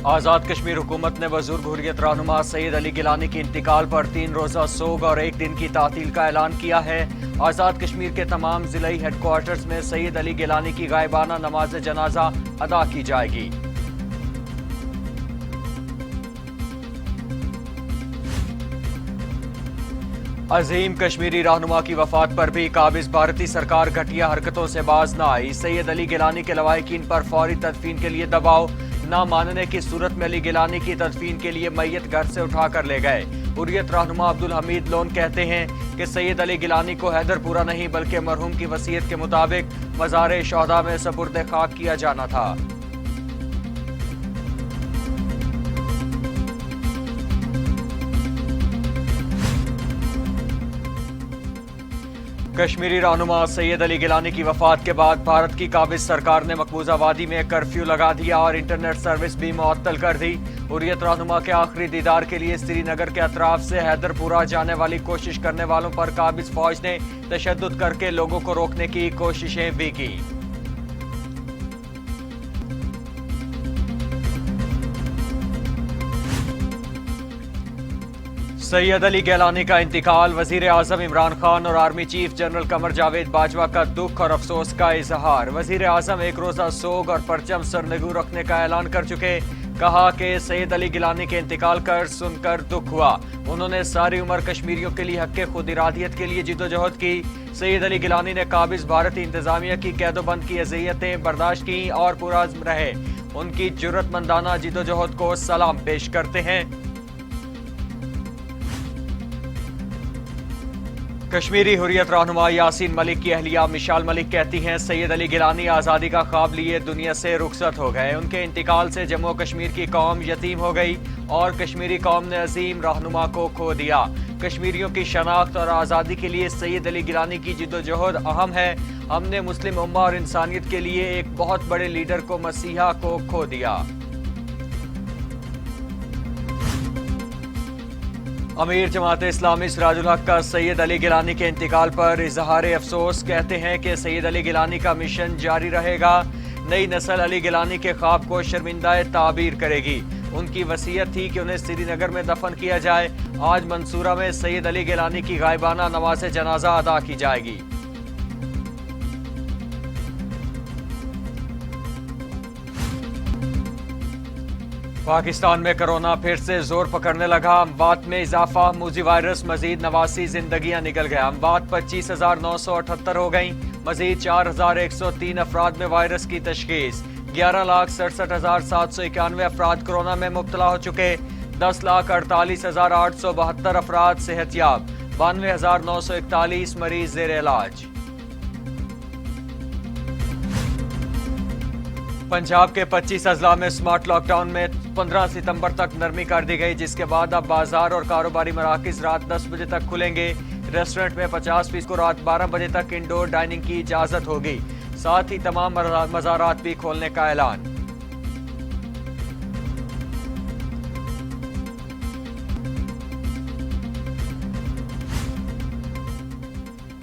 आज़ाद कश्मीर हुकूमत ने बुजुर्ग हुर्रियत रहनुमा सैयद अली गिलानी के इंतकाल पर 3 रोज़ा सोग और 1 दिन की तातील का ऐलान किया है। आज़ाद कश्मीर के तमाम ज़िलाई हेडक्वार्टर्स में सैयद अली गिलानी की गायबाना नमाज जनाजा अदा की जाएगी। अजीम कश्मीरी रहनुमा की वफात पर भी काबिज भारतीय सरकार घटिया हरकतों से बाज न आई। सैयद अली गिलानी के लवाहिकीन पर फौरी तदफीन के लिए दबाव न मानने की सूरत में अली गिलानी की तदफीन के लिए मैयत घर से उठाकर ले गए। हुर्रियत रहनुमा अब्दुल हमीद लोन कहते हैं कि सैयद अली गिलानी को हैदरपुरा नहीं बल्कि मरहूम की वसीयत के मुताबिक मज़ार शोहदा में सपुर्द खाक किया जाना था। कश्मीरी रहनुमा सैयद अली गिलानी की वफात के बाद भारत की काबिज सरकार ने मकबूजा वादी में कर्फ्यू लगा दिया और इंटरनेट सर्विस भी मुअत्तल कर दी। हुर्रियत रहनुमा के आखिरी दीदार के लिए श्रीनगर के अतराफ से हैदरपुरा जाने वाली कोशिश करने वालों पर काबिज फौज ने तशद्दुद करके लोगों को रोकने की कोशिशें भी की। सैयद अली गिलानी का इंतकाल, वजीर आजम इमरान खान और army chief general Qamar Javed Bajwa का दुख और अफसोस का इजहार। वजीर आजम 1 रोजा सोग और परचम सरनगू रखने का ऐलान कर चुके। कहा कि सैयद अली गिलानी के इंतकाल कर सुनकर दुख हुआ। उन्होंने सारी उम्र कश्मीरियों के लिए हक खुद इरादियत के लिए जिदोजहद की। सैयद अली गिलानी ने काबिज भारतीय इंतजामिया की कैदोबंद की अज़ियतें बर्दाश्त की और पुरअज़्म रहे। उनकी जुर्रतमंदाना जिदोजहद को सलाम पेश करते हैं। कश्मीरी हुर्रियत रहनुमा यासीन मलिक की अहलिया मिशाल मलिक कहती हैं, सैयद अली गिलानी आज़ादी का ख्वाब लिए दुनिया से रुखसत हो गए। उनके इंतकाल से जम्मू कश्मीर की कौम यतीम हो गई और कश्मीरी कौम ने अजीम रहनुमा को खो दिया। कश्मीरियों की शनाख्त और आज़ादी के लिए सैयद अली गिलानी की जिद्दोजहद अहम है। हमने मुस्लिम उम्मा और इंसानियत के लिए एक बहुत बड़े लीडर को, मसीहा को खो दिया। अमीर जमात इस्लामी सिराजुल हक का सैयद अली गिलानी के इंतकाल पर इजहार अफसोस। कहते हैं कि सैयद अली गिलानी का मिशन जारी रहेगा। नई नस्ल अली गिलानी के ख्वाब को शर्मिंदा ताबीर करेगी। उनकी वसीयत थी कि उन्हें श्रीनगर में दफन किया जाए। आज मंसूरा में सैयद अली गिलानी की गायबाना नमाज जनाजा अदा की जाएगी। पाकिस्तान में कोरोना फिर से जोर पकड़ने लगा। अमवात में इजाफा, मूजी वायरस मजीद 89 जिंदगियां निकल गया। अमवात 25,978 हो गई। मजीद 4,103 अफराद में वायरस की तशखीस। 11,67,791 अफराद कोरोना में मुब्तला हो चुके। 10,48,872 अफराद सेहतयाब। 92,941 मरीज जेर इलाज। पंजाब के 25 अजला में स्मार्ट लॉकडाउन में 15 सितंबर तक नरमी कर दी गई, जिसके बाद अब बाजार और कारोबारी मराकज रात 10 बजे तक खुलेंगे। रेस्टोरेंट में 50% को रात 12 बजे तक इंडोर डाइनिंग की इजाजत होगी। साथ ही तमाम मज़ारात भी खोलने का ऐलान।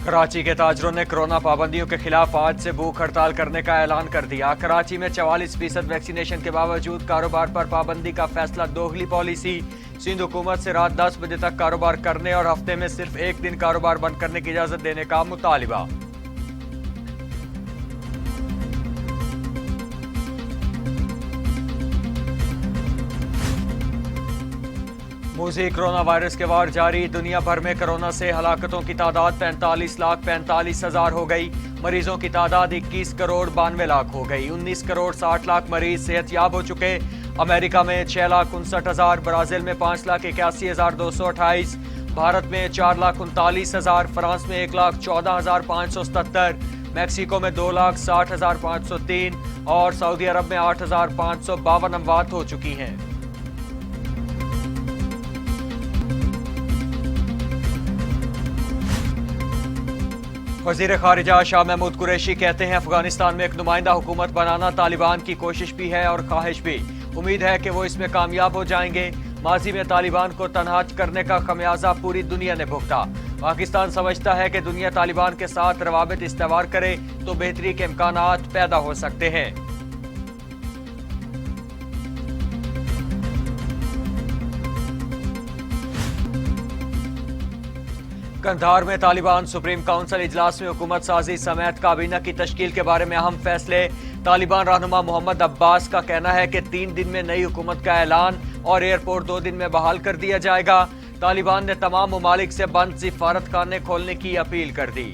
कराची के ताजरों ने कोरोना पाबंदियों के खिलाफ आज से भूख हड़ताल करने का ऐलान कर दिया। कराची में 44% वैक्सीनेशन के बावजूद कारोबार पर पाबंदी का फैसला दोगली पॉलिसी। सिंध हुकूमत से रात 10 बजे तक कारोबार करने और हफ्ते में सिर्फ 1 दिन कारोबार बंद करने की इजाजत देने का मुतालिबा। मूजी कोरोना वायरस के वार जारी। दुनिया भर में कोरोना से हलाकतों की तादाद 45,45,000 हो गई। मरीजों की तादाद 21,92,00,000 हो गई। 19,60,00,000 मरीज सेहतयाब हो चुके। अमेरिका में 6,59,000, ब्राजील में 5,81,228, भारत में 4,39,000, फ्रांस में 1,14,577, मैक्सिको में 2,60,503 और सऊदी अरब में 8,552 अमवात हो चुकी हैं। वज़ीर ख़ारिजा शाह महमूद कुरैशी कहते हैं, अफगानिस्तान में एक नुमाइंदा हुकूमत बनाना तालिबान की कोशिश भी है और ख्वाहिश भी। उम्मीद है कि वो इसमें कामयाब हो जाएंगे। माजी में तालिबान को तनहा करने का खमियाजा पूरी दुनिया ने भुगता। पाकिस्तान समझता है कि दुनिया तालिबान के साथ रवाबित इस्तेवार करे तो बेहतरी के इम्कानात पैदा हो सकते हैं। कंधार में तालिबान सुप्रीम काउंसिल इजलास में हुकूमत साजी समेत काबीना की तश्कील के बारे में अहम फैसले। तालिबान रहनुमा मोहम्मद अब्बास का कहना है कि 3 दिन में नई हुकूमत का ऐलान और एयरपोर्ट 2 दिन में बहाल कर दिया जाएगा। तालिबान ने तमाम ममालिक से बंद सिफारतखाने खोलने की अपील कर दी।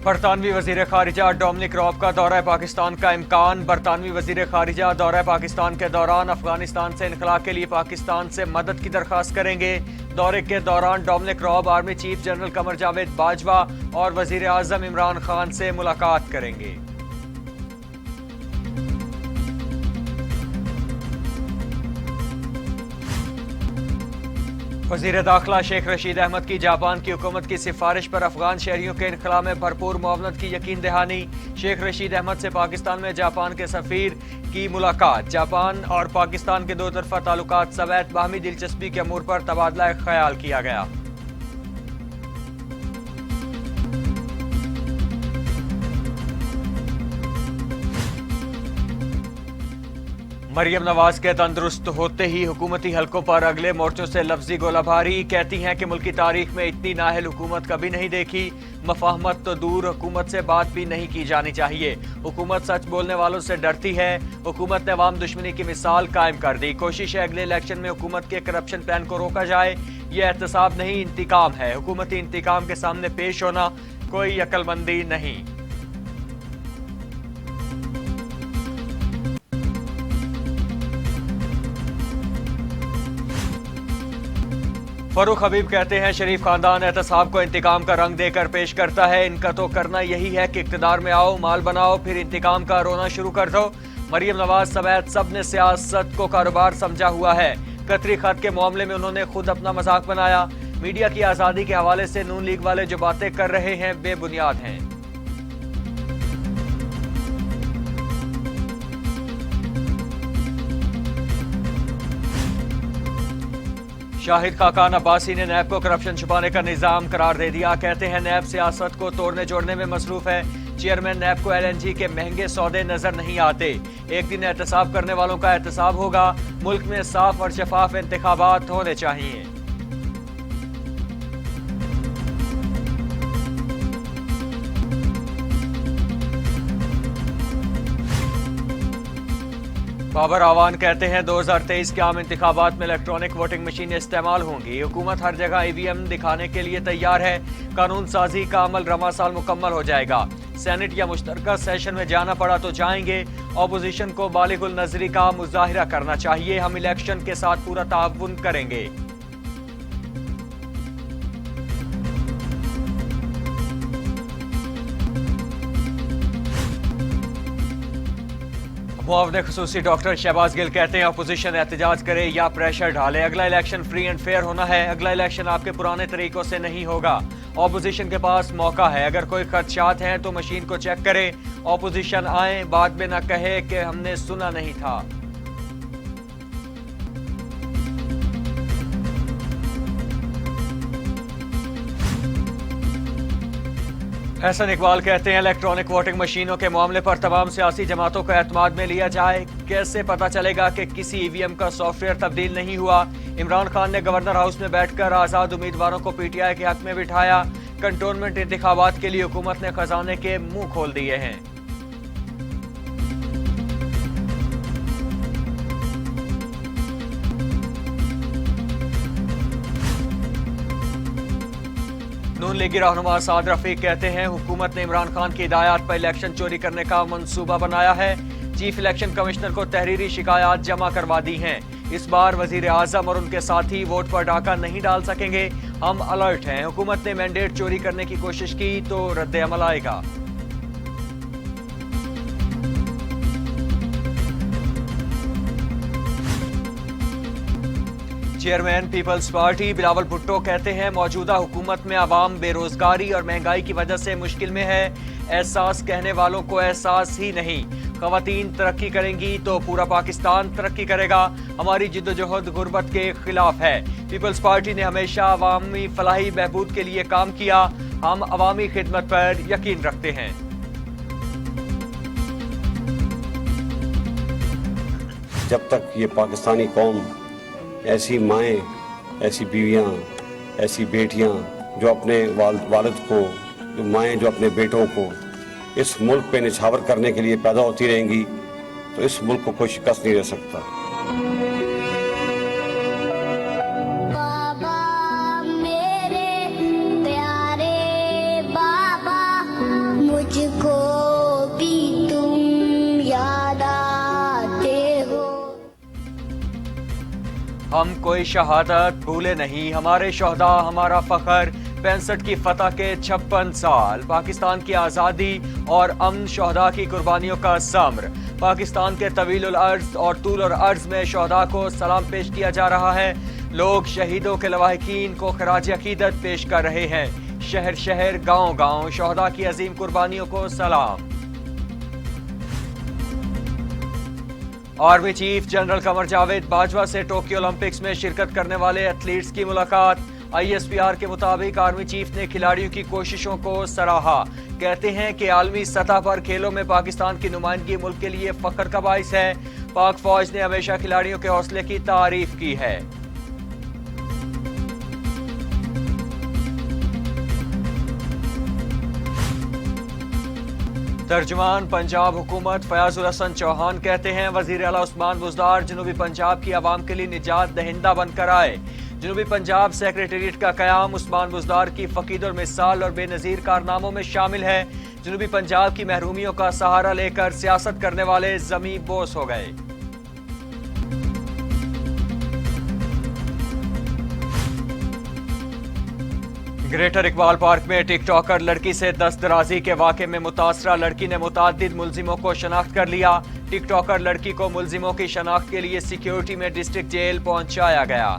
बरतानवी वजीर खारिजा डोमिनिक रॉब का दौरा पाकिस्तान का इम्कान। बरतानवी वजीर खारिजा दौरा पाकिस्तान के दौरान अफगानिस्तान से इनखला के लिए पाकिस्तान से मदद की दरख्वास्त करेंगे। दौरे के दौरान Dominic Raab army chief general Qamar Javed Bajwa और वजीर आजम इमरान खान से मुलाकात करेंगे। वजीर दाखिला शेख रशीद अहमद की जापान की हुकूमत की सिफारिश पर अफगान शहरियों के इनखला में भरपूर मुआवनत की यकीन दहानी। शेख रशीद अहमद से पाकिस्तान में जापान के सफीर की मुलाकात। जापान और पाकिस्तान के 2 तरफा ताल्लुकात समेत बाहमी दिलचस्पी के अमूर पर तबादला ख्याल किया गया। मरियम नवाज के तंदुरुस्त होते ही हुकूमती हलकों पर अगले मोर्चों से लफ्जी गोलाबारी। कहती हैं कि मुल्की तारीख में इतनी नाअहल हुकूमत कभी नहीं देखी। मफाहमत तो दूर, हुकूमत से बात भी नहीं की जानी चाहिए। हुकूमत सच बोलने वालों से डरती है। हुकूमत ने अवाम दुश्मनी की मिसाल कायम कर दी। कोशिश है अगले इलेक्शन में हुकूमत के करप्शन प्लान को रोका जाए। यह एहतसाब नहीं, इंतकाम है। हुकूमती इंतकाम के सामने पेश होना कोई अक्लमंदी नहीं। फरूख हबीब कहते हैं शरीफ खानदान एहतसाब को इंतकाम का रंग देकर पेश करता है। इनका तो करना यही है कि इक्तदार में आओ, माल बनाओ, फिर इंतकाम का रोना शुरू कर दो। मरियम नवाज समेत सबने सियासत को कारोबार समझा हुआ है। कतरी खत के मामले में उन्होंने खुद अपना मजाक बनाया। मीडिया की आज़ादी के हवाले से नून लीग वाले जो बातें कर रहे हैं बेबुनियाद हैं। शाहिद खाकान अब्बासी ने नैब को करप्शन छुपाने का निजाम करार दे दिया। कहते हैं नैब सियासत को तोड़ने जोड़ने में मसरूफ है। चेयरमैन नैब को LNG के महंगे सौदे नजर नहीं आते। एक दिन एहतसाब करने वालों का एहतसाब होगा। मुल्क में साफ और शफाफ इंतखाबात होने चाहिए। बाबर आवान कहते हैं 2023 के आम इंतखाबात में इलेक्ट्रॉनिक वोटिंग मशीनें इस्तेमाल होंगी। हुकूमत हर जगह EVM दिखाने के लिए तैयार है। कानून साजी का अमल रवां साल मुकम्मल हो जाएगा। सेनेट या मुश्तरका सेशन में जाना पड़ा तो जाएंगे। अपोजिशन को बालिगुल नजरी का मुजाहिरा करना चाहिए। हम इलेक्शन के साथ पूरा ताउन करेंगे। मुआवने खसूसी डॉक्टर शहबाज गिल कहते हैं अपोजिशन एहतजाज करे या प्रेशर डाले, अगला इलेक्शन फ्री एंड फेयर होना है। अगला इलेक्शन आपके पुराने तरीकों से नहीं होगा। अपोजिशन के पास मौका है। अगर कोई खदशात हैं तो मशीन को चेक करे। अपोजिशन आए, बाद में न कहे कि हमने सुना नहीं था। एहसन इकबाल कहते हैं इलेक्ट्रॉनिक वोटिंग मशीनों के मामले पर तमाम सियासी जमातों को एतमाद में लिया जाए। कैसे पता चलेगा कि किसी EVM का सॉफ्टवेयर तब्दील नहीं हुआ। इमरान खान ने गवर्नर हाउस में बैठकर आज़ाद उम्मीदवारों को PTI के हक में बिठाया। कंटोनमेंट इंतखाबात के लिए हुकूमत ने खजाने के मुंह खोल दिए हैं। नून लीगी रहनुमा साद रफीक कहते हैं हुकूमत ने इमरान खान की हिदायत पर इलेक्शन चोरी करने का मंसूबा बनाया है। चीफ इलेक्शन कमिश्नर को तहरीरी शिकायत जमा करवा दी हैं। इस बार वजीर आजम और उनके साथी वोट पर डाका नहीं डाल सकेंगे। हम अलर्ट हैं। हुकूमत ने मैंडेट चोरी करने की कोशिश की तो रद्द अमल आएगा। चेयरमैन पीपल्स पार्टी बिलावल भुट्टो कहते हैं मौजूदा हुकूमत में आवाम बेरोजगारी और महंगाई की वजह से मुश्किल में है। एहसास कहने वालों को एहसास ही नहीं। खवातीन तरक्की करेंगी तो पूरा पाकिस्तान तरक्की करेगा। हमारी जिद्दोजहद गुर्बत के खिलाफ है। पीपल्स पार्टी ने हमेशा अवामी फलाही बहबूद के लिए काम किया। हम अवामी खिदमत पर यकीन रखते हैं। जब तक ये पाकिस्तानी कौम ऐसी माएँ, ऐसी बीवियाँ, ऐसी बेटियाँ जो अपने वालिद को, जो माएँ जो अपने बेटों को इस मुल्क पे निछावर करने के लिए पैदा होती रहेंगी, तो इस मुल्क को कोई शिकस्त नहीं दे सकता। बाबा मेरे प्यारे बाबा, मुझको भी तुम याद आते हो। हम कोई शहादत भूले नहीं, हमारे शोहदा हमारा फखर। 65 की फतह के 56 साल, पाकिस्तान की आज़ादी और अमन शोहदा की कुर्बानियों का समर। पाकिस्तान के तवील अर्ज और तूल और अर्ज में शोहदा को सलाम पेश किया जा रहा है। लोग शहीदों के लवाहिकीन को खराज अकीदत पेश कर रहे हैं। शहर शहर, गांव गांव शोहदा की अजीम कुर्बानियों को सलाम। Army chief general Qamar Javed Bajwa से टोक्यो ओलंपिक्स में शिरकत करने वाले एथलीट्स की मुलाकात। ISPR के मुताबिक आर्मी चीफ ने खिलाड़ियों की कोशिशों को सराहा। कहते हैं कि आलमी सतह पर खेलों में पाकिस्तान की नुमाइंदगी मुल्क के लिए फख्र का बाइस है। पाक फौज ने हमेशा खिलाड़ियों के हौसले की तारीफ की है। तर्जुमान पंजाब हुकूमत फयाजुल हसन चौहान कहते हैं, वजीर आला उस्मान बुज़दार जनूबी पंजाब की आवाम के लिए निजात दहिंदा बनकर आए। जनूबी पंजाब सेक्रेटेरिएट का कयाम उस्मान बुज़दार की फ़कीद और मिसाल और बेनज़ीर कारनामों में शामिल है। जनूबी पंजाब की महरूमियों का सहारा लेकर सियासत करने वाले ज़मी बोस हो गए। ग्रेटर इकबाल पार्क में टिकटॉकर लड़की से दस्तदराजी के वाक़े में मुतासरा लड़की ने मुताद्दिद मुल्जिमों को शनाख्त कर लिया। टिकटॉकर लड़की को मुल्जिमों की शनाख्त के लिए सिक्योरिटी में डिस्ट्रिक्ट जेल पहुंचाया गया।